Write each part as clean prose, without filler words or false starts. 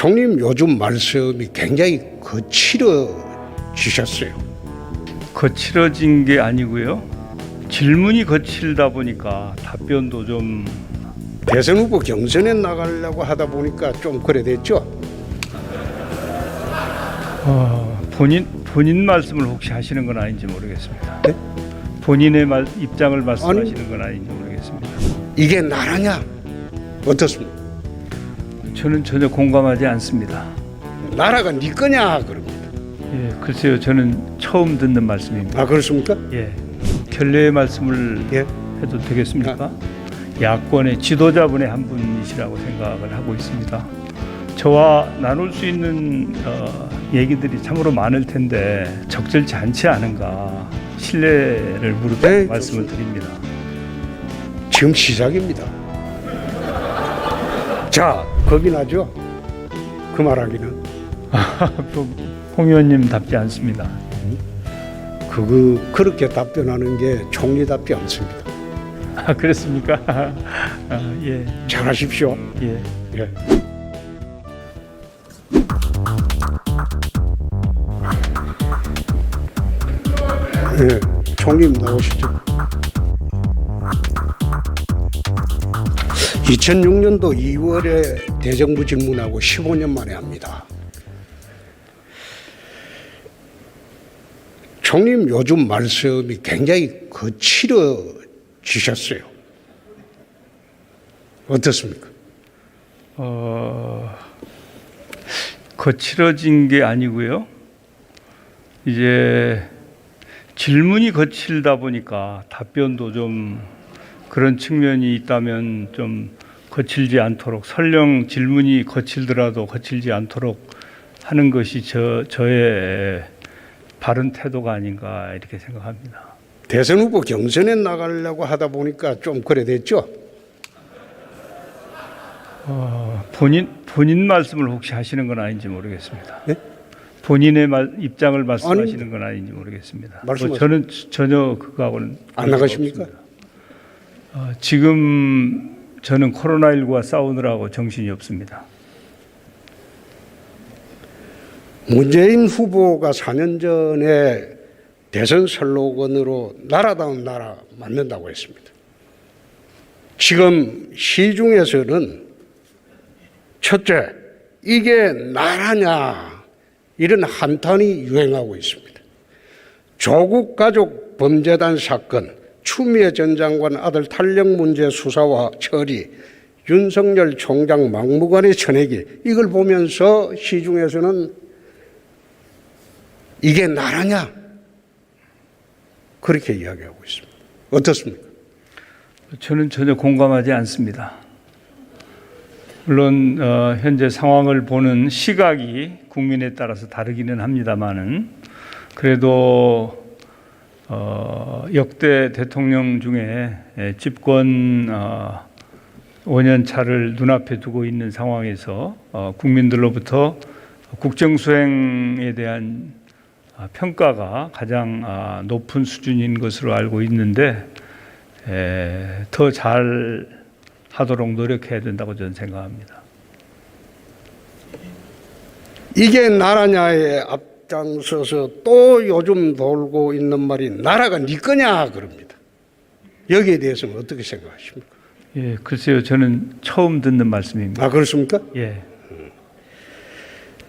총님 요즘 말씀이 굉장히 거칠어지셨어요. 거칠어진 게 아니고요. 질문이 거칠다 보니까 답변도 좀 대선 후보 경선에 나가려고 하다 보니까 좀 그래 됐죠. 본인 말씀을 혹시 하시는 건 아닌지 모르겠습니다. 네? 본인의 입장을 말씀하시는 건 아닌지 모르겠습니다. 이게 나라냐? 어떻습니까? 저는 전혀 공감하지 않습니다. 나라가 네 거냐 그럽니다. 예, 글쎄요, 저는 처음 듣는 말씀입니다. 아 그렇습니까? 예, 결례의 말씀을 예. 해도 되겠습니까? 야권의 지도자분의 한 분이시라고 생각을 하고 있습니다. 저와 나눌 수 있는 얘기들이 참으로 많을 텐데 적절치 않지 않은가 신뢰를 무릅쓰고 네, 말씀을 드립니다. 지금 시작입니다. 자, 겁이 나죠? 그 말하기는. 홍 의원님답지 않습니다. 그렇게 답변하는 게 총리답지 않습니다. 아, 그렇습니까? 예. 잘하십시오. 예. 예. 예, 총님 나오시죠. 2006년도 2월에 대정부 질문하고 15년 만에 합니다. 총님 요즘 말씀이 굉장히 거칠어지셨어요. 어떻습니까? 거칠어진 게 아니고요. 이제 질문이 거칠다 보니까 답변도 좀 그런 측면이 있다면 좀 거칠지 않도록, 설령 질문이 거칠더라도 거칠지 않도록 하는 것이 저의 바른 태도가 아닌가 이렇게 생각합니다. 대선 후보 경선에 나가려고 하다 보니까 좀 그래 됐죠? 본인 말씀을 혹시 하시는 건 아닌지 모르겠습니다. 네? 본인의 입장을 말씀하시는 건 아닌지 모르겠습니다. 말씀하세요. 저는 전혀 그거하고는 안 나가십니까? 지금 저는 코로나19와 싸우느라고 정신이 없습니다. 문재인 후보가 4년 전에 대선 슬로건으로 나라다운 나라 만든다고 했습니다. 지금 시중에서는 첫째, 이게 나라냐 이런 한탄이 유행하고 있습니다. 조국 가족 범죄단 사건, 추미애 전 장관 아들 탄력 문제 수사와 처리, 윤석열 총장 막무가내 쳐내기, 이걸 보면서 시중에서는 이게 나라냐 그렇게 이야기하고 있습니다. 어떻습니까? 저는 전혀 공감하지 않습니다. 물론 현재 상황을 보는 시각이 국민에 따라서 다르기는 합니다만은 그래도 역대 대통령 중에 집권 5년 차를 눈앞에 두고 있는 상황에서 국민들로부터 국정수행에 대한 평가가 가장 높은 수준인 것으로 알고 있는데 더 잘 하도록 노력해야 된다고 저는 생각합니다. 이게 나라냐에 앞장서서 또 요즘 돌고 있는 말이 나라가 네 거냐 그럽니다. 여기에 대해서는 어떻게 생각하십니까? 예, 글쎄요, 저는 처음 듣는 말씀입니다. 아 그렇습니까? 예.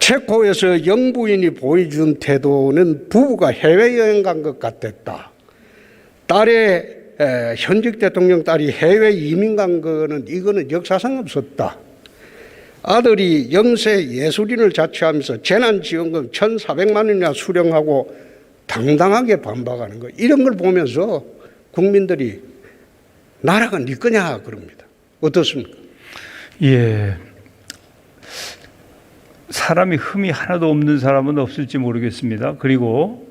체코에서 영부인이 보여준 태도는 부부가 해외여행 간 것 같았다. 현직 대통령 딸이 해외 이민 간 거는 이거는 역사상 없었다. 아들이 영세 예술인을 자처하면서 재난지원금 1,400만 원이나 수령하고 당당하게 반박하는 거, 이런 걸 보면서 국민들이 나라가 네 거냐 그럽니다. 어떻습니까? 예. 사람이 흠이 하나도 없는 사람은 없을지 모르겠습니다. 그리고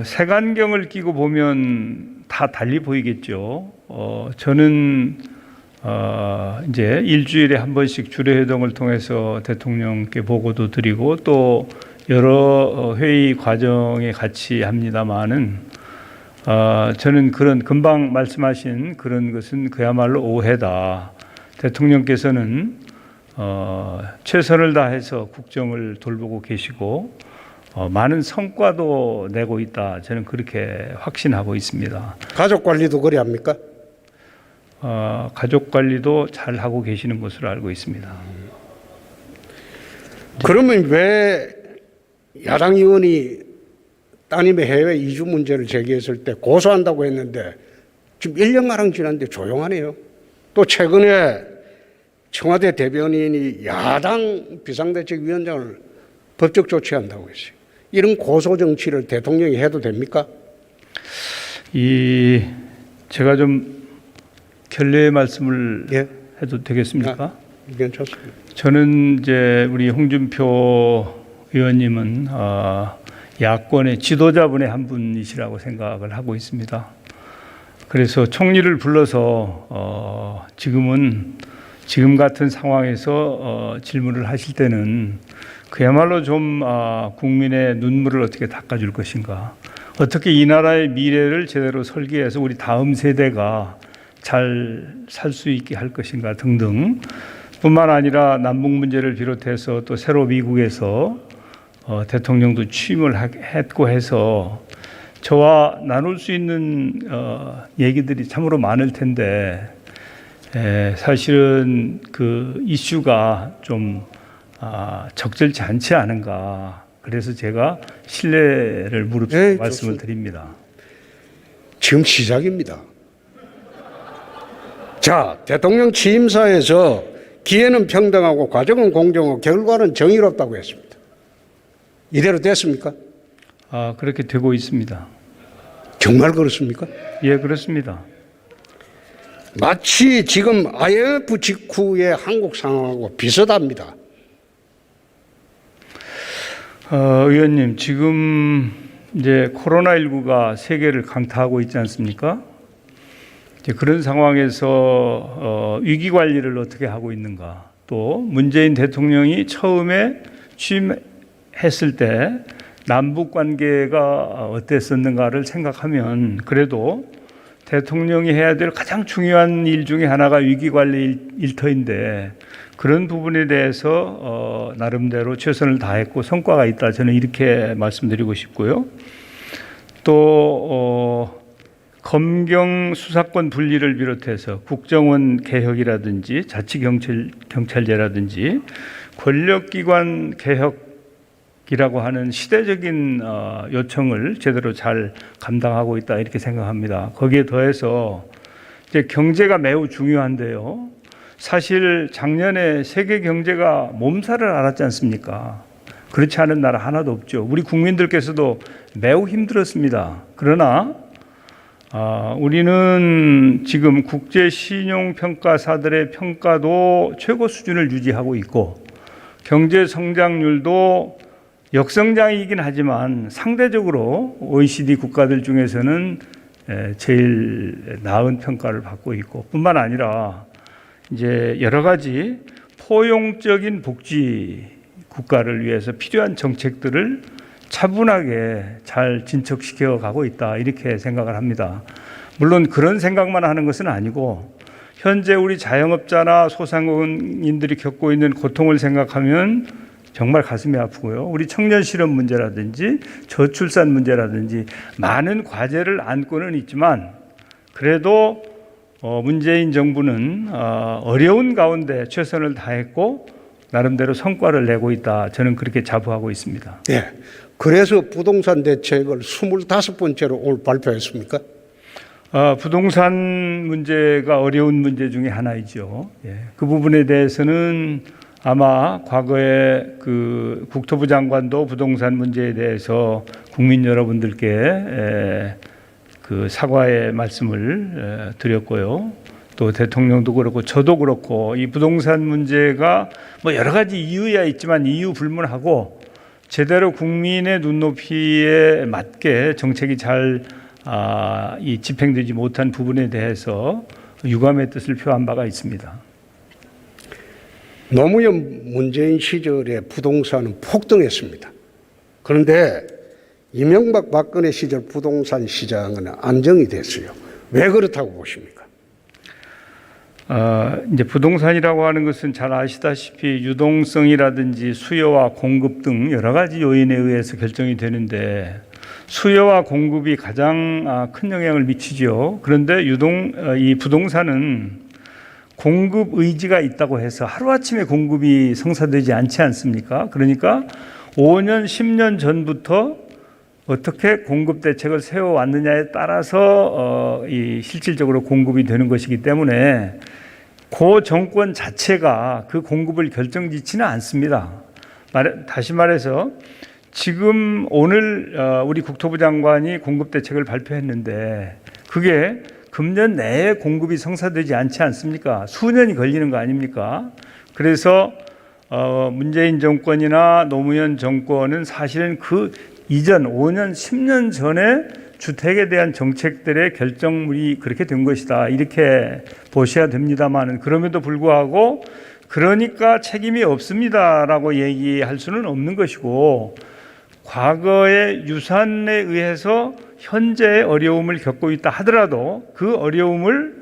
색안경을 끼고 보면 다 달리 보이겠죠. 저는 이제 일주일에 한 번씩 주례회동을 통해서 대통령께 보고도 드리고 또 여러 회의 과정에 같이 합니다만은 저는 그런 금방 말씀하신 그런 것은 그야말로 오해다. 대통령께서는 최선을 다해서 국정을 돌보고 계시고 많은 성과도 내고 있다. 저는 그렇게 확신하고 있습니다. 가족 관리도 그래 합니까? 가족 관리도 잘 하고 계시는 것으로 알고 있습니다. 그러면 왜 야당 의원이 따님의 해외 이주 문제를 제기했을 때 고소한다고 했는데 지금 1년가량 지났는데 조용하네요. 또 최근에 청와대 대변인이 야당 비상대책위원장을 법적 조치한다고 했어요. 이런 고소 정치를 대통령이 해도 됩니까? 제가 좀 결례의 말씀을 예. 해도 되겠습니까? 괜찮습니다. 저는 이제 우리 홍준표 의원님은 야권의 지도자분의 한 분이시라고 생각을 하고 있습니다. 그래서 총리를 불러서 지금 같은 상황에서 질문을 하실 때는 그야말로 좀 국민의 눈물을 어떻게 닦아줄 것인가, 어떻게 이 나라의 미래를 제대로 설계해서 우리 다음 세대가 잘 살 수 있게 할 것인가 등등, 뿐만 아니라 남북 문제를 비롯해서 또 새로 미국에서 대통령도 취임을 했고 해서 저와 나눌 수 있는 얘기들이 참으로 많을 텐데 사실은 그 이슈가 좀 적절치 않지 않은가, 그래서 제가 신뢰를 무릅쓰고 말씀을 드립니다. 지금 시작입니다. 자, 대통령 취임사에서 기회는 평등하고 과정은 공정하고 결과는 정의롭다고 했습니다. 이대로 됐습니까? 그렇게 되고 있습니다. 정말 그렇습니까? 예, 그렇습니다. 마치 지금 IMF 직후의 한국 상황하고 비슷합니다. 의원님, 지금 이제 코로나19가 세계를 강타하고 있지 않습니까? 이제 그런 상황에서 위기 관리를 어떻게 하고 있는가, 또 문재인 대통령이 처음에 취임했을 때 남북 관계가 어땠었는가를 생각하면 그래도 대통령이 해야 될 가장 중요한 일 중에 하나가 위기 관리 일터인데 그런 부분에 대해서 나름대로 최선을 다했고 성과가 있다, 저는 이렇게 말씀드리고 싶고요. 또 검경 수사권 분리를 비롯해서 국정원 개혁이라든지 자치경찰제라든지 권력기관 개혁이라고 하는 시대적인 요청을 제대로 잘 감당하고 있다, 이렇게 생각합니다. 거기에 더해서 이제 경제가 매우 중요한데요. 사실 작년에 세계 경제가 몸살을 앓았지 않습니까? 그렇지 않은 나라 하나도 없죠. 우리 국민들께서도 매우 힘들었습니다. 그러나 우리는 지금 국제신용평가사들의 평가도 최고 수준을 유지하고 있고 경제 성장률도 역성장이긴 하지만 상대적으로 OECD 국가들 중에서는 제일 나은 평가를 받고 있고, 뿐만 아니라 이제 여러 가지 포용적인 복지 국가를 위해서 필요한 정책들을 차분하게 잘 진척시켜 가고 있다, 이렇게 생각을 합니다. 물론 그런 생각만 하는 것은 아니고 현재 우리 자영업자나 소상공인들이 겪고 있는 고통을 생각하면 정말 가슴이 아프고요. 우리 청년 실업 문제라든지 저출산 문제라든지 많은 과제를 안고는 있지만 그래도 문재인 정부는 어려운 가운데 최선을 다했고 나름대로 성과를 내고 있다, 저는 그렇게 자부하고 있습니다. 네. 그래서 부동산 대책을 25번째로 오늘 발표했습니까? 부동산 문제가 어려운 문제 중에 하나이죠. 예. 그 부분에 대해서는 아마 과거에 그 국토부 장관도 부동산 문제에 대해서 국민 여러분들께 그 사과의 말씀을 드렸고요. 또 대통령도 그렇고 저도 그렇고 이 부동산 문제가 뭐 여러 가지 이유야 있지만 이유 불문하고 제대로 국민의 눈높이에 맞게 정책이 잘 집행되지 못한 부분에 대해서 유감의 뜻을 표한 바가 있습니다. 노무현 문재인 시절에 부동산은 폭등했습니다. 그런데 이명박 박근혜 시절 부동산 시장은 안정이 됐어요. 왜 그렇다고 보십니까? 이제 부동산이라고 하는 것은 잘 아시다시피 유동성이라든지 수요와 공급 등 여러 가지 요인에 의해서 결정이 되는데 수요와 공급이 가장 큰 영향을 미치죠. 그런데 이 부동산은 공급 의지가 있다고 해서 하루아침에 공급이 성사되지 않지 않습니까? 그러니까 5년, 10년 전부터 어떻게 공급 대책을 세워왔느냐에 따라서 이 실질적으로 공급이 되는 것이기 때문에 그 정권 자체가 그 공급을 결정짓지는 않습니다. 다시 말해서 지금 오늘 우리 국토부 장관이 공급 대책을 발표했는데 그게 금년 내에 공급이 성사되지 않지 않습니까? 수년이 걸리는 거 아닙니까? 그래서 문재인 정권이나 노무현 정권은 사실은 그 이전 5년, 10년 전에 주택에 대한 정책들의 결정물이 그렇게 된 것이다. 이렇게 보셔야 됩니다만 그럼에도 불구하고 그러니까 책임이 없습니다라고 얘기할 수는 없는 것이고 과거의 유산에 의해서 현재의 어려움을 겪고 있다 하더라도 그 어려움을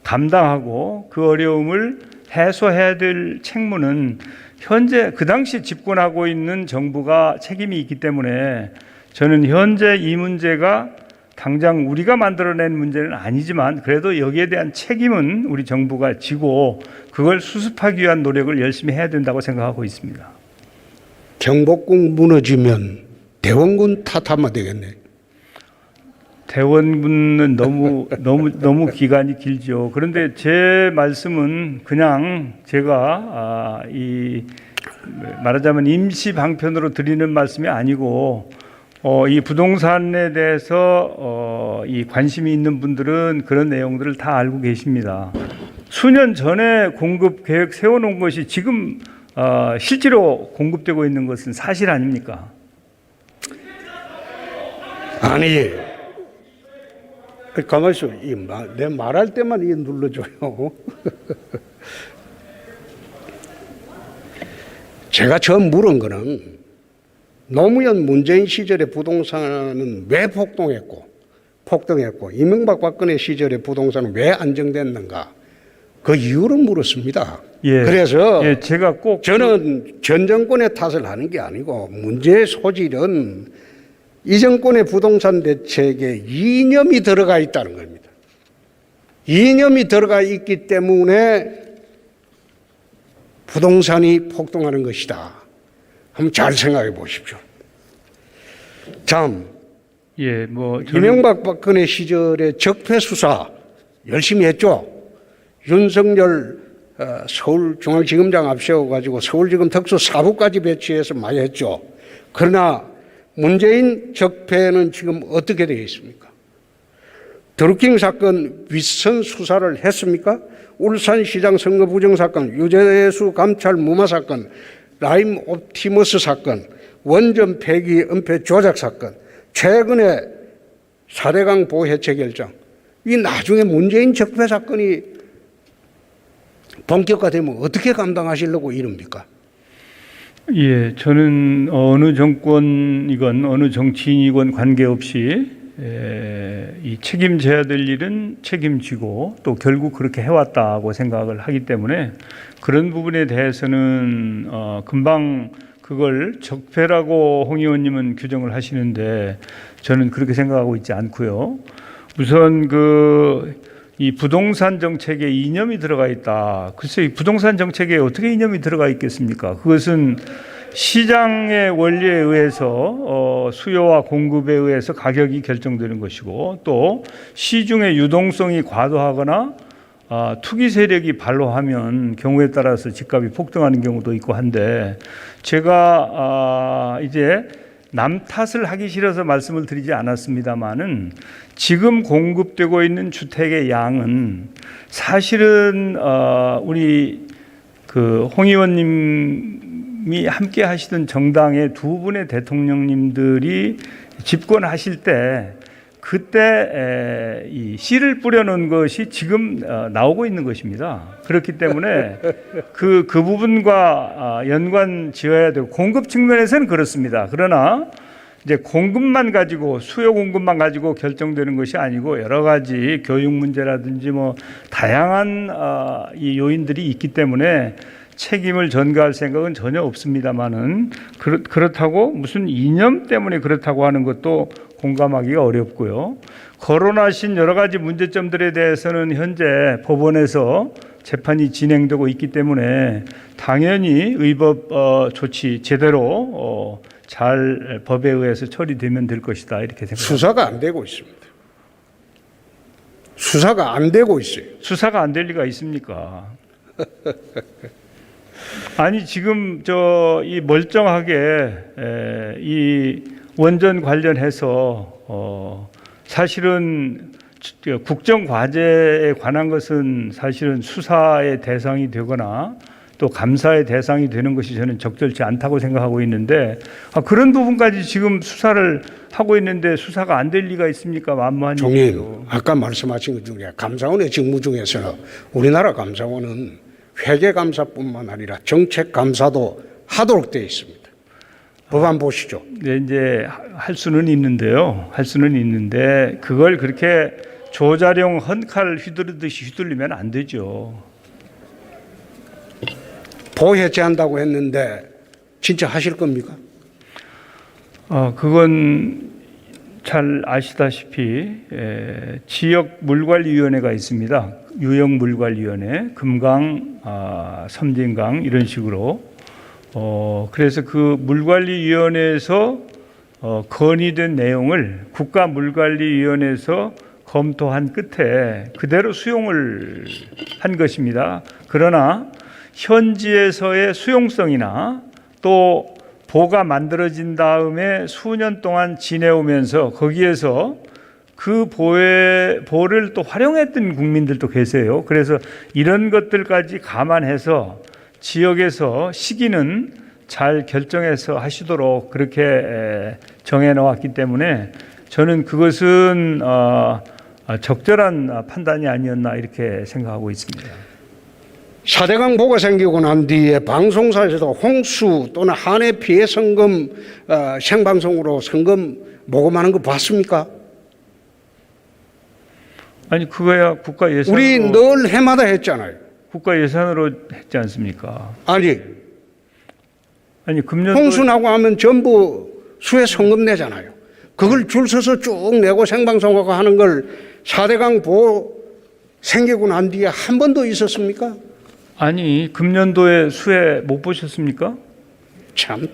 감당하고 그 어려움을 해소해야 될 책무는 현재 그 당시 집권하고 있는 정부가 책임이 있기 때문에 저는 현재 이 문제가 당장 우리가 만들어낸 문제는 아니지만 그래도 여기에 대한 책임은 우리 정부가 지고 그걸 수습하기 위한 노력을 열심히 해야 된다고 생각하고 있습니다. 경복궁 무너지면 대원군 탓하면 되겠네. 대원군은 너무 기간이 길죠. 그런데 제 말씀은 그냥 제가 말하자면 임시 방편으로 드리는 말씀이 아니고 이 부동산에 대해서 이 관심이 있는 분들은 그런 내용들을 다 알고 계십니다. 수년 전에 공급 계획 세워놓은 것이 지금 실제로 공급되고 있는 것은 사실 아닙니까? 아니, 가만히 있어. 내 말할 때만 눌러줘요. 제가 처음 물은 거는 노무현 문재인 시절에 부동산은 왜 폭등했고 이명박 박근혜 시절에 부동산은 왜 안정됐는가 그 이유를 물었습니다. 예, 그래서 제가 꼭 저는 전 정권의 탓을 하는 게 아니고 문제의 소질은 이 정권의 부동산 대책에 이념이 들어가 있다는 겁니다. 이념이 들어가 있기 때문에 부동산이 폭등하는 것이다. 한번 잘 생각해 보십시오. 참, 이명박 박근혜 시절에 적폐 수사 열심히 했죠. 윤석열 서울중앙지검장 앞세워가지고 서울지검 특수 4부까지 배치해서 많이 했죠. 그러나 문재인 적폐는 지금 어떻게 되어 있습니까? 드루킹 사건 윗선 수사를 했습니까? 울산시장 선거 부정 사건, 유재수 감찰 무마 사건, 라임 옵티머스 사건, 원전 폐기 은폐 조작 사건, 최근에 4대강 보호 해체 결정. 이 나중에 문재인 적폐 사건이 본격화되면 어떻게 감당하시려고 이럽니까? 예, 저는 어느 정권이건 어느 정치인이건 관계없이 이 책임져야 될 일은 책임지고 또 결국 그렇게 해왔다고 생각을 하기 때문에 그런 부분에 대해서는 금방 그걸 적폐라고 홍 의원님은 규정을 하시는데 저는 그렇게 생각하고 있지 않고요. 우선 이 부동산 정책에 이념이 들어가 있다. 글쎄, 이 부동산 정책에 어떻게 이념이 들어가 있겠습니까? 그것은 시장의 원리에 의해서 수요와 공급에 의해서 가격이 결정되는 것이고 또 시중의 유동성이 과도하거나 투기 세력이 발로하면 경우에 따라서 집값이 폭등하는 경우도 있고 한데 제가 이제 남 탓을 하기 싫어서 말씀을 드리지 않았습니다마는 지금 공급되고 있는 주택의 양은 사실은 우리 홍 의원님이 함께 하시던 정당의 두 분의 대통령님들이 집권하실 때 그때 이 씨를 뿌려놓은 것이 지금 나오고 있는 것입니다. 그렇기 때문에 그 부분과 연관 지어야 되고 공급 측면에서는 그렇습니다. 그러나 이제 공급만 가지고 수요 공급만 가지고 결정되는 것이 아니고 여러 가지 교육 문제라든지 뭐 다양한 이 요인들이 있기 때문에 책임을 전가할 생각은 전혀 없습니다만은 그렇다고 무슨 이념 때문에 그렇다고 하는 것도 공감하기가 어렵고요. 거론하신 여러 가지 문제점들에 대해서는 현재 법원에서 재판이 진행되고 있기 때문에 당연히 의법 조치 제대로 잘 법에 의해서 처리되면 될 것이다 이렇게 생각합니다. 수사가 안 되고 있습니다. 수사가 안 되고 있어요. 수사가 안 될 리가 있습니까? 아니 지금 이 멀쩡하게 이 원전 관련해서 사실은 국정 과제에 관한 것은 사실은 수사의 대상이 되거나 또 감사의 대상이 되는 것이 저는 적절치 않다고 생각하고 있는데 그런 부분까지 지금 수사를 하고 있는데 수사가 안 될 리가 있습니까? 만무한 종님, 일이죠. 아까 말씀하신 것 중에 감사원의 직무 중에서 우리나라 감사원은 회계감사뿐만 아니라 정책감사도 하도록 되어 있습니다. 법안 보시죠. 네, 이제 할 수는 있는데요. 할 수는 있는데 그걸 그렇게 조자룡 헌칼 휘두르듯이 휘둘리면 안 되죠. 보해제한다고 했는데 진짜 하실 겁니까? 그건 잘 아시다시피 지역 물관리위원회가 있습니다. 유역 물관리위원회, 금강, 섬진강 이런 식으로. 그래서 그 물관리위원회에서 건의된 내용을 국가물관리위원회에서 검토한 끝에 그대로 수용을 한 것입니다. 그러나 현지에서의 수용성이나 또 보가 만들어진 다음에 수년 동안 지내오면서 거기에서 그 보를 또 활용했던 국민들도 계세요. 그래서 이런 것들까지 감안해서 지역에서 시기는 잘 결정해서 하시도록 그렇게 정해 놓았기 때문에 저는 그것은 적절한 판단이 아니었나 이렇게 생각하고 있습니다. 4대강 보가 생기고 난 뒤에 방송사에서도 홍수 또는 한해 피해 성금 생방송으로 성금 모금하는 거 봤습니까? 아니 그거야 국가 예산으로 우리 늘 해마다 했잖아요. 국가 예산으로 했지 않습니까? 아니 금년도 홍수 나고 하면 전부 수해 성금 내잖아요. 그걸 줄 서서 쭉 내고 생방송하고 하는 걸 4대강 보 생기고 난 뒤에 한 번도 있었습니까? 아니 금년도에 수해 못 보셨습니까? 참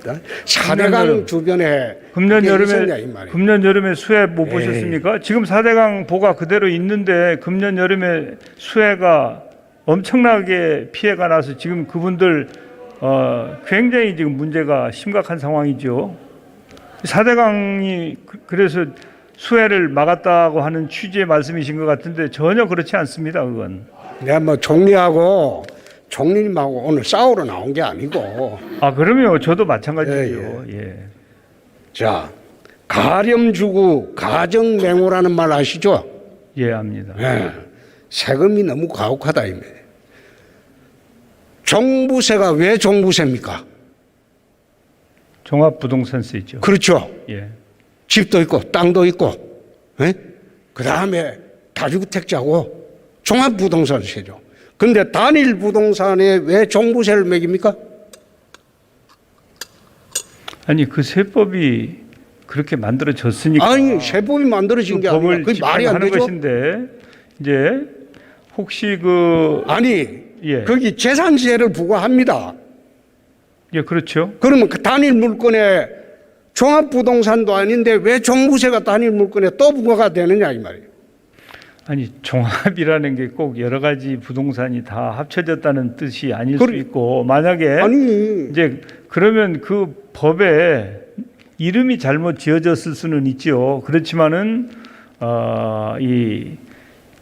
4대강 주변에 금년 그게 여름에 있었냐, 이 말이에요. 금년 여름에 수해 못 에이. 보셨습니까? 지금 4대강 보가 그대로 있는데 금년 여름에 수해가 엄청나게 피해가 나서 지금 그분들 굉장히 지금 문제가 심각한 상황이죠. 4대강이 그래서 수해를 막았다고 하는 취지의 말씀이신 것 같은데 전혀 그렇지 않습니다. 그건. 내가 뭐 총리님하고 오늘 싸우러 나온 게 아니고 그럼요. 저도 마찬가지죠. 예. 자 가렴주구 가정맹호라는 말 아시죠? 예, 압니다. 예. 세금이 너무 가혹하다 이거예요. 종부세가 왜 종부세입니까? 종합부동산세죠. 그렇죠. 예. 집도 있고 땅도 있고, 예? 그 다음에 다주택자고 종합부동산세죠. 근데 단일 부동산에 왜 종부세를 매깁니까? 아니 그 세법이 그렇게 만들어졌으니까. 아니 세법이 만들어진 게 아니라 그게 말이 안 하는 되죠. 것인데 이제 혹시 아니 예. 거기 재산세를 부과합니다. 예, 그렇죠. 그러면 그 단일 물건에 종합부동산도 아닌데 왜 종부세가 단일 물건에 또 부과가 되느냐 이 말이에요. 아니 종합이라는 게 꼭 여러 가지 부동산이 다 합쳐졌다는 뜻이 아닐 수 있고 만약에 아니 이제 그러면 그 법에 이름이 잘못 지어졌을 수는 있죠. 그렇지만은 이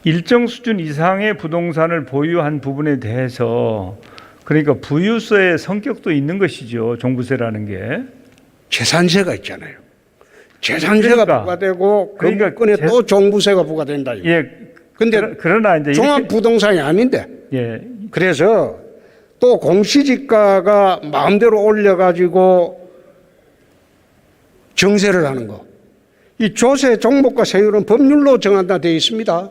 일정 수준 이상의 부동산을 보유한 부분에 대해서 그러니까 부유세의 성격도 있는 것이죠. 종부세라는 게. 재산세가 있잖아요. 재산세가 그러니까, 부과되고 그 그러니까 물건에 또 종부세가 부과된다. 이거. 예. 근데 그러나 이제 종합부동산이 아닌데. 예. 그래서 또 공시지가가 마음대로 올려가지고 정세를 하는 거. 이 조세 종목과 세율은 법률로 정한다 되어 있습니다.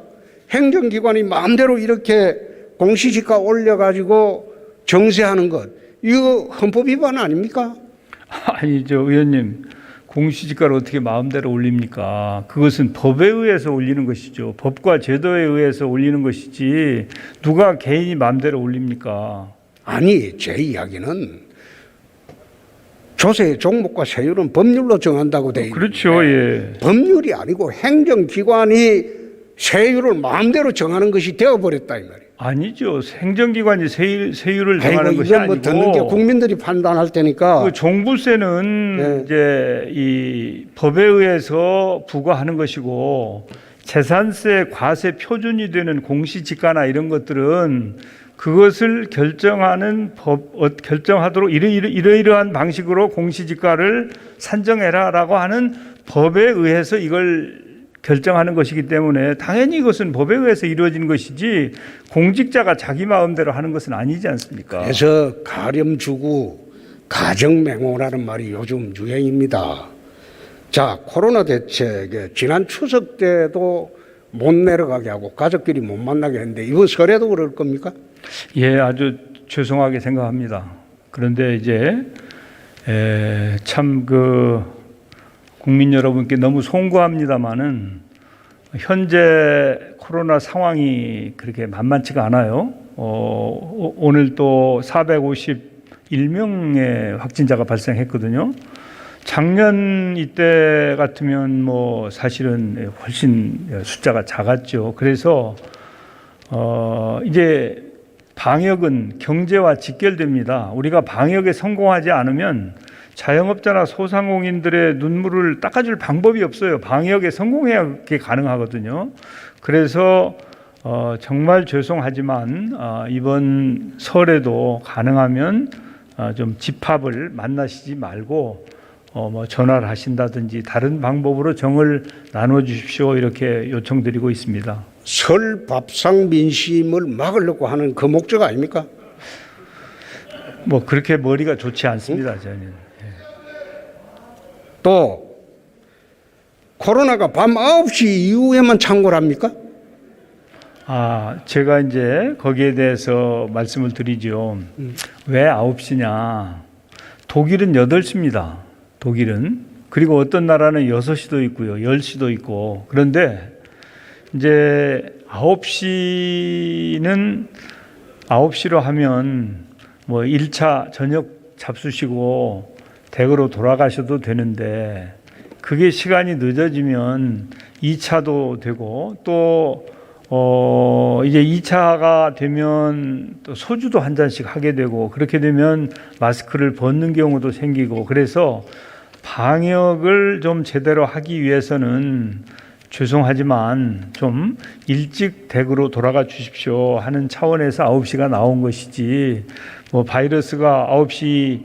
행정기관이 마음대로 이렇게 공시지가 올려가지고 정세하는 것, 이거 헌법 위반 아닙니까? 아니, 의원님, 공시지가를 어떻게 마음대로 올립니까? 그것은 법에 의해서 올리는 것이죠. 법과 제도에 의해서 올리는 것이지 누가 개인이 마음대로 올립니까? 아니, 제 이야기는 조세 종목과 세율은 법률로 정한다고 돼 있는데 그렇죠, 예. 법률이 아니고 행정기관이 세율을 마음대로 정하는 것이 되어버렸다 이 말이에요. 아니죠. 행정기관이 세율을 정하는 아이고, 것이 이건 뭐 아니고 듣는 게 국민들이 판단할 테니까. 그 종부세는 네. 이제 이 법에 의해서 부과하는 것이고 재산세 과세 표준이 되는 공시지가나 이런 것들은 그것을 결정하는 결정하도록 이러이러한 방식으로 공시지가를 산정해라라고 하는 법에 의해서 이걸 결정하는 것이기 때문에 당연히 이것은 법에 의해서 이루어진 것이지 공직자가 자기 마음대로 하는 것은 아니지 않습니까? 그래서 가렴주구 가정맹호라는 말이 요즘 유행입니다. 자, 코로나 대책에 지난 추석 때도 못 내려가게 하고 가족끼리 못 만나게 했는데 이번 설에도 그럴 겁니까? 예, 아주 죄송하게 생각합니다. 그런데 이제 참 국민 여러분께 너무 송구합니다마는 현재 코로나 상황이 그렇게 만만치가 않아요. 오늘 또 451명의 확진자가 발생했거든요. 작년 이때 같으면 뭐 사실은 훨씬 숫자가 작았죠. 그래서 이제 방역은 경제와 직결됩니다. 우리가 방역에 성공하지 않으면 자영업자나 소상공인들의 눈물을 닦아줄 방법이 없어요. 방역에 성공해야 그게 가능하거든요. 그래서 정말 죄송하지만 이번 설에도 가능하면 좀 집합을 만나시지 말고 뭐 전화를 하신다든지 다른 방법으로 정을 나눠 주십시오 이렇게 요청드리고 있습니다. 설 밥상 민심을 막으려고 하는 그 목적 아닙니까? 뭐 그렇게 머리가 좋지 않습니다. 저는. 또 코로나가 밤 9시 이후에만 창궐 합니까? 제가 이제 거기에 대해서 말씀을 드리죠. 왜 9시냐? 독일은 8시입니다. 독일은. 그리고 어떤 나라는 6시도 있고요. 10시도 있고. 그런데 이제 9시로 하면 뭐 1차 저녁 잡수시고 댁으로 돌아가셔도 되는데 그게 시간이 늦어지면 2차도 되고 또 이제 2차가 되면 또 소주도 한 잔씩 하게 되고 그렇게 되면 마스크를 벗는 경우도 생기고 그래서 방역을 좀 제대로 하기 위해서는 죄송하지만 좀 일찍 댁으로 돌아가 주십시오 하는 차원에서 9시가 나온 것이지 뭐 바이러스가 9시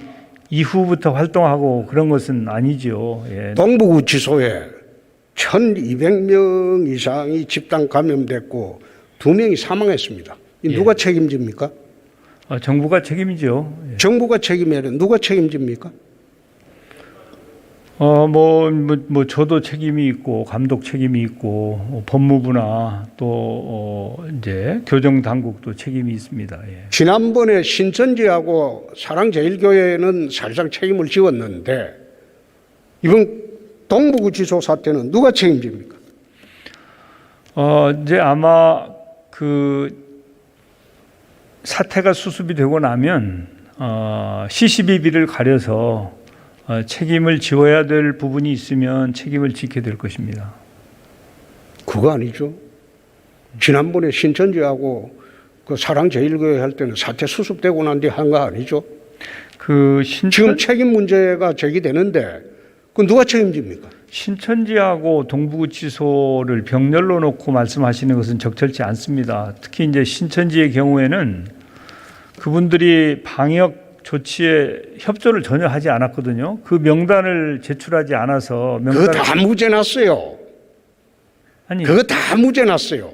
이후부터 활동하고 그런 것은 아니죠. 예. 동부구치소에 1,200명 이상이 집단 감염됐고 2명이 사망했습니다. 누가 책임집니까? 정부가 책임이죠. 예. 정부가 책임이면 누가 책임집니까? 저도 책임이 있고 감독 책임이 있고 법무부나 또 이제 교정 당국도 책임이 있습니다. 예. 지난번에 신천지하고 사랑제일교회는 사실상 책임을 지웠는데 이번 동부구치소 사태는 누가 책임집니까? 이제 아마 그 사태가 수습이 되고 나면 CCBB를 가려서 책임을 지어야 될 부분이 있으면 책임을 지게 될 것입니다. 그거 아니죠. 지난번에 신천지하고 그 사랑제일교회 할 때는 사태 수습되고 난 뒤 한 거 아니죠. 지금 책임 문제가 제기되는데 그 누가 책임집니까? 신천지하고 동부구치소를 병렬로 놓고 말씀하시는 것은 적절치 않습니다. 특히 이제 신천지의 경우에는 그분들이 방역 조치에 협조를 전혀 하지 않았거든요. 그 명단을 제출하지 않아서 그거 다 무죄 났어요. 그거 다 무죄 났어요.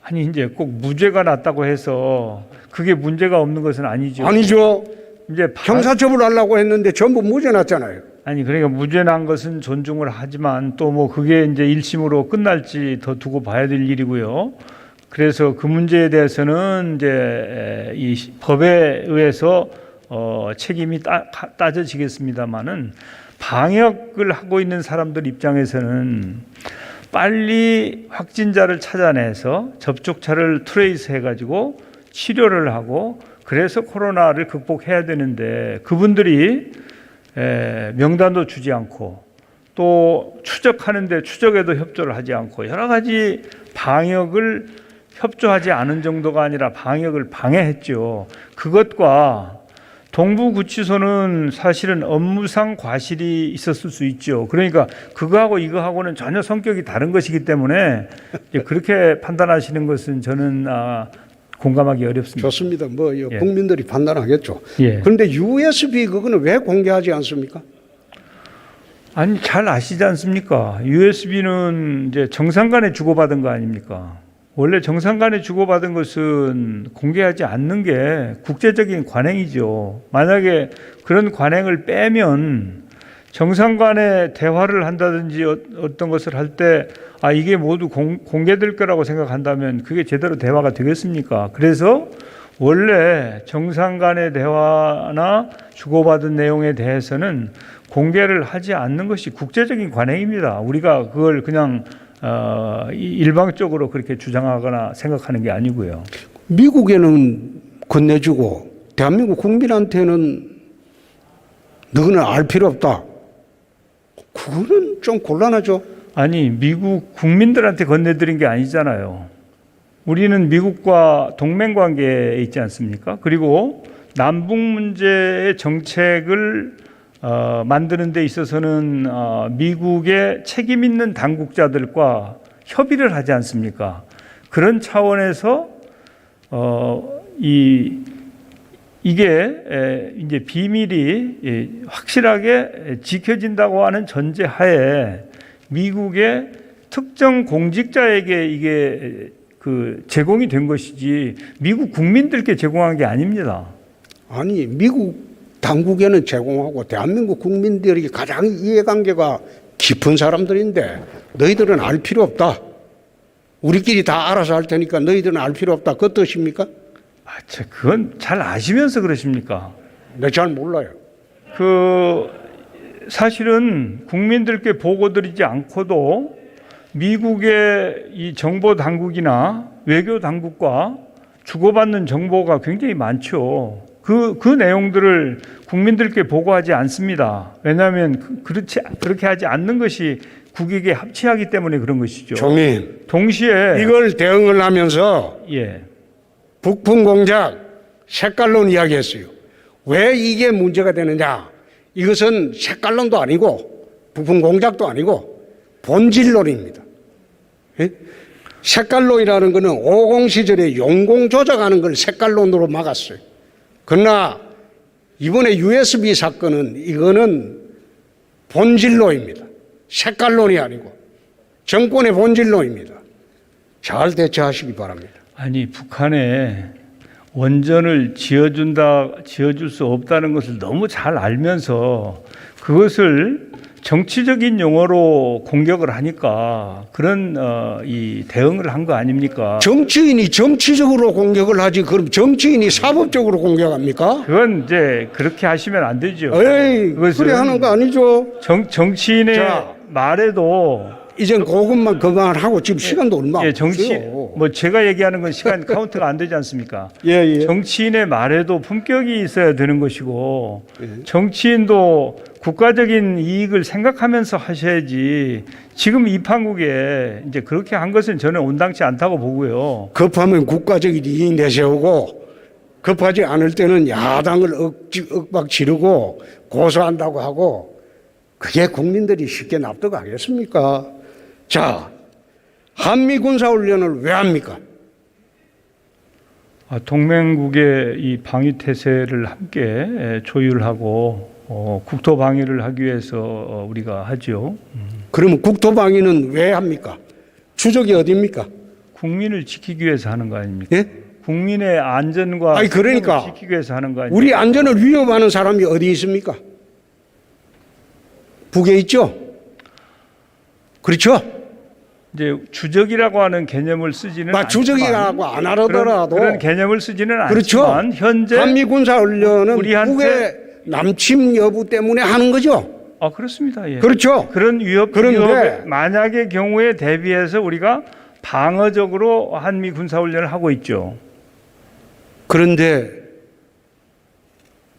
아니 이제 꼭 무죄가 났다고 해서 그게 문제가 없는 것은 아니죠. 아니죠. 이제 형사처벌하려고 했는데 전부 무죄 났잖아요. 아니 그러니까 무죄 난 것은 존중을 하지만 또 뭐 그게 이제 1심으로 끝날지 더 두고 봐야 될 일이고요. 그래서 그 문제에 대해서는 이제 이 법에 의해서 책임이 따져지겠습니다만은 방역을 하고 있는 사람들 입장에서는 빨리 확진자를 찾아내서 접촉자를 트레이스 해가지고 치료를 하고 그래서 코로나를 극복해야 되는데 그분들이 명단도 주지 않고 또 추적하는데 추적에도 협조를 하지 않고 여러 가지 방역을 협조하지 않은 정도가 아니라 방역을 방해했죠. 그것과 동부구치소는 사실은 업무상 과실이 있었을 수 있죠. 그러니까 그거하고 이거하고는 전혀 성격이 다른 것이기 때문에 그렇게 판단하시는 것은 저는 공감하기 어렵습니다. 좋습니다. 뭐 국민들이 판단하겠죠. 예. 그런데 USB 그거는 왜 공개하지 않습니까? 아니 잘 아시지 않습니까? USB는 이제 정상 간에 주고받은 거 아닙니까? 원래 정상 간에 주고받은 것은 공개하지 않는 게 국제적인 관행이죠. 만약에 그런 관행을 빼면 정상 간에 대화를 한다든지 어떤 것을 할 때 이게 모두 공개될 거라고 생각한다면 그게 제대로 대화가 되겠습니까? 그래서 원래 정상 간의 대화나 주고받은 내용에 대해서는 공개를 하지 않는 것이 국제적인 관행입니다. 우리가 그걸 그냥 일방적으로 그렇게 주장하거나 생각하는 게 아니고요. 미국에는 건네주고 대한민국 국민한테는 너는 알 필요 없다. 그거는 좀 곤란하죠. 아니 미국 국민들한테 건네드린 게 아니잖아요. 우리는 미국과 동맹관계에 있지 않습니까? 그리고 남북 문제의 정책을 만드는 데 있어서는 미국의 책임 있는 당국자들과 협의를 하지 않습니까? 그런 차원에서 이게 이제 비밀이 확실하게 지켜진다고 하는 전제하에 미국의 특정 공직자에게 이게 제공이 된 것이지 미국 국민들께 제공한 게 아닙니다. 아니 미국 당국에는 제공하고 대한민국 국민들이 가장 이해관계가 깊은 사람들인데 너희들은 알 필요 없다. 우리끼리 다 알아서 할 테니까 너희들은 알 필요 없다. 그 뜻입니까? 그건 잘 아시면서 그러십니까? 네, 잘 몰라요. 사실은 국민들께 보고드리지 않고도 미국의 이 정보 당국이나 외교 당국과 주고받는 정보가 굉장히 많죠. 그 내용들을 국민들께 보고하지 않습니다. 왜냐하면 그렇게 하지 않는 것이 국익에 합치하기 때문에 그런 것이죠. 종인, 동시에 이걸 대응을 하면서 예. 북풍 공작 색깔론 이야기했어요. 왜 이게 문제가 되느냐? 이것은 색깔론도 아니고 북풍 공작도 아니고 본질론입니다. 예? 색깔론이라는 것은 50 시절에 용공 조작하는 걸 색깔론으로 막았어요. 그러나 이번에 USB 사건은 이거는 본질론입니다. 색깔론이 아니고 정권의 본질론입니다. 잘 대처하시기 바랍니다. 아니 북한에 원전을 지어줄 수 없다는 것을 너무 잘 알면서 그것을 정치적인 용어로 공격을 하니까 그런 이 대응을 한 거 아닙니까? 정치인이 정치적으로 공격을 하지 그럼 정치인이 사법적으로 공격합니까? 그건 이제 그렇게 하시면 안 되죠. 에이, 그래 하는 거 아니죠. 정치인의 말에도 이젠 그것만 그만하고 지금 시간도 얼마 없어요. 뭐 제가 얘기하는 건 시간 카운트가 안 되지 않습니까? 예. 정치인의 말에도 품격이 있어야 되는 것이고 정치인도 국가적인 이익을 생각하면서 하셔야지 지금 이 판국에 이제 그렇게 한 것은 저는 온당치 않다고 보고요. 급하면 국가적인 이익 내세우고 급하지 않을 때는 야당을 억박 지르고 고소한다고 하고 그게 국민들이 쉽게 납득하겠습니까? 자, 한미군사훈련을 왜 합니까? 동맹국의 이 방위 태세를 함께 조율하고 국토 방위를 하기 위해서 우리가 하죠. 그러면 국토 방위는 왜 합니까? 추적이 어디입니까? 국민을 지키기 위해서 하는 거 아닙니까? 예? 국민의 안전과 그러니까 지키기 위해서 하는 거 아닙니까? 우리 안전을 위협하는 사람이 어디 있습니까? 북에 있죠. 그렇죠. 이제 주적이라고 하는 개념을 쓰지는 주적이라고 안 하더라도 그런 개념을 쓰지는 그렇죠. 않지만 현재 한미 군사 훈련은 우리한테 북의 남침 여부 때문에 하는 거죠. 그렇습니다. 예. 그렇죠. 그런 그런데 위협 만약의 경우에 대비해서 우리가 방어적으로 한미 군사 훈련을 하고 있죠. 그런데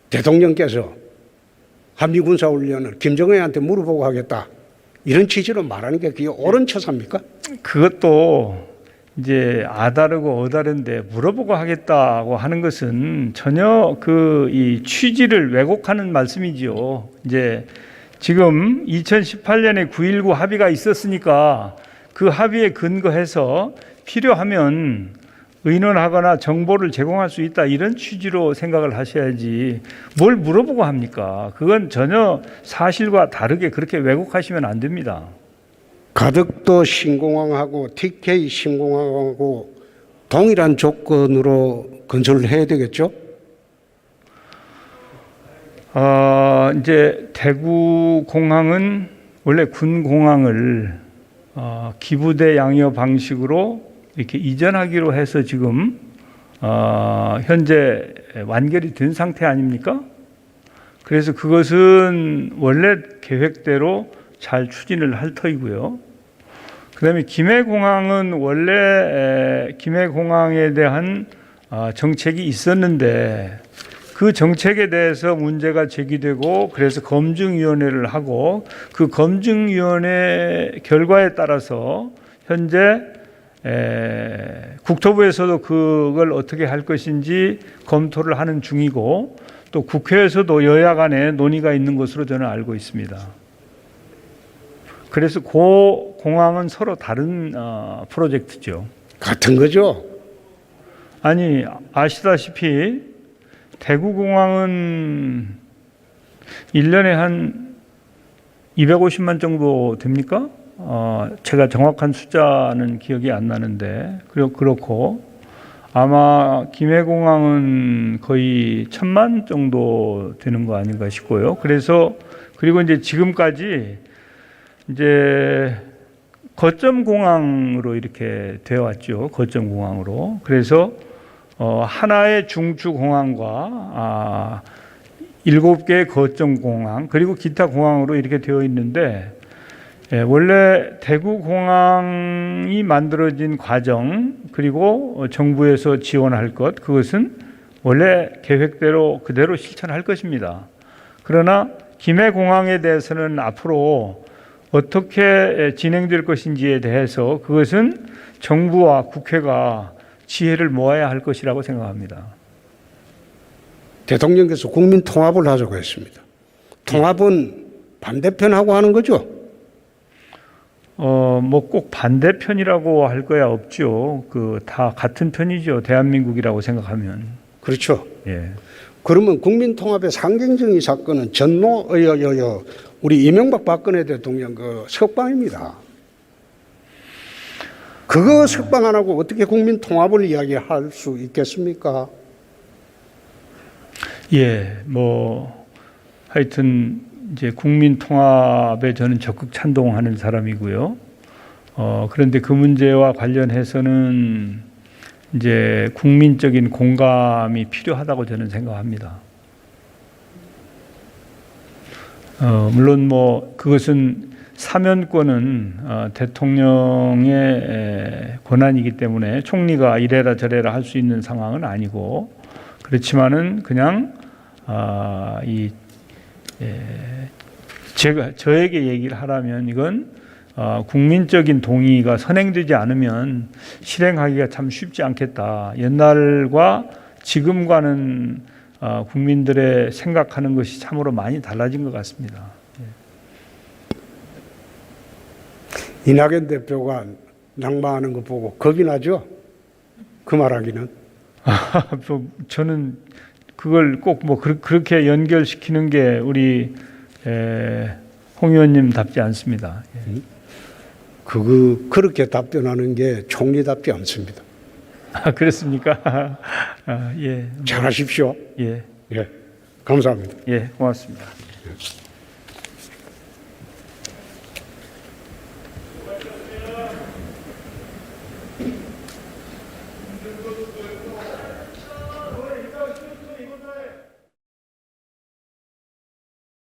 대통령께서 한미 군사 훈련을 김정은한테 물어보고 하겠다 이런 취지로 말하는 게 그게 옳은 처사입니까? 그것도 이제 아다르고 어다른데 물어보고 하겠다고 하는 것은 전혀 이 취지를 왜곡하는 말씀이지요. 이제 지금 2018년에 9.19 합의가 있었으니까 그 합의에 근거해서 필요하면 의논하거나 정보를 제공할 수 있다 이런 취지로 생각을 하셔야지 뭘 물어보고 합니까? 그건 전혀 사실과 다르게 그렇게 왜곡하시면 안 됩니다. 가덕도 신공항하고 TK 신공항하고 동일한 조건으로 건설을 해야 되겠죠? 이제 대구 공항은 원래 군 공항을 기부대 양여 방식으로 이렇게 이전하기로 해서 지금 현재 완결이 된 상태 아닙니까? 그래서 그것은 원래 계획대로 잘 추진을 할 터이고요. 그다음에 김해공항은 원래 김해공항에 대한 정책이 있었는데 그 정책에 대해서 문제가 제기되고 그래서 검증위원회를 하고 그 검증위원회 결과에 따라서 현재 국토부에서도 그걸 어떻게 할 것인지 검토를 하는 중이고 또 국회에서도 여야 간에 논의가 있는 것으로 저는 알고 있습니다. 그래서 그 공항은 서로 다른 프로젝트죠. 같은 거죠. 아니 아시다시피 대구공항은 1년에 한 250만 정도 됩니까? 제가 정확한 숫자는 기억이 안 나는데 그렇고 아마 김해공항은 거의 1,000만 정도 되는 거 아닌가 싶고요. 그리고 이제 지금까지 이제 거점공항으로 이렇게 되어 왔죠. 거점공항으로. 그래서 하나의 중추공항과 7개의 거점공항 그리고 기타 공항으로 이렇게 되어 있는데 원래 대구공항이 만들어진 과정 그리고 정부에서 지원할 것 그것은 원래 계획대로 그대로 실천할 것입니다. 그러나 김해공항에 대해서는 앞으로 어떻게 진행될 것인지에 대해서 그것은 정부와 국회가 지혜를 모아야 할 것이라고 생각합니다. 대통령께서 국민 통합을 하자고 했습니다. 통합은 반대편하고 하는 거죠? 뭐 꼭 반대편이라고 할 거야 없죠. 다 같은 편이죠. 대한민국이라고 생각하면. 그렇죠. 예. 그러면 국민 통합의 상징적인 사건은 우리 이명박 박근혜 대통령 그 석방입니다. 그거 석방 안 하고 어떻게 국민 통합을 이야기할 수 있겠습니까? 예, 뭐 하여튼 이제 국민 통합에 저는 적극 찬동하는 사람이고요. 그런데 그 문제와 관련해서는 이제 국민적인 공감이 필요하다고 저는 생각합니다. 물론 뭐 그것은 사면권은 대통령의 권한이기 때문에 총리가 이래라 저래라 할 수 있는 상황은 아니고 그렇지만은 그냥 저에게 얘기를 하라면 이건 국민적인 동의가 선행되지 않으면 실행하기가 참 쉽지 않겠다. 옛날과 지금과는 국민들의 생각하는 것이 참으로 많이 달라진 것 같습니다. 이낙연 대표가 낙마하는 거 보고 겁이 나죠? 그 말하기는. 저는 그걸 꼭 뭐 그렇게 연결시키는 게 우리 홍 의원님답지 않습니다. 그렇게 답변하는 게 총리답지 않습니다. 그렇습니까? 예. 잘하십시오. 예. 예. 감사합니다. 예, 고맙습니다. 예.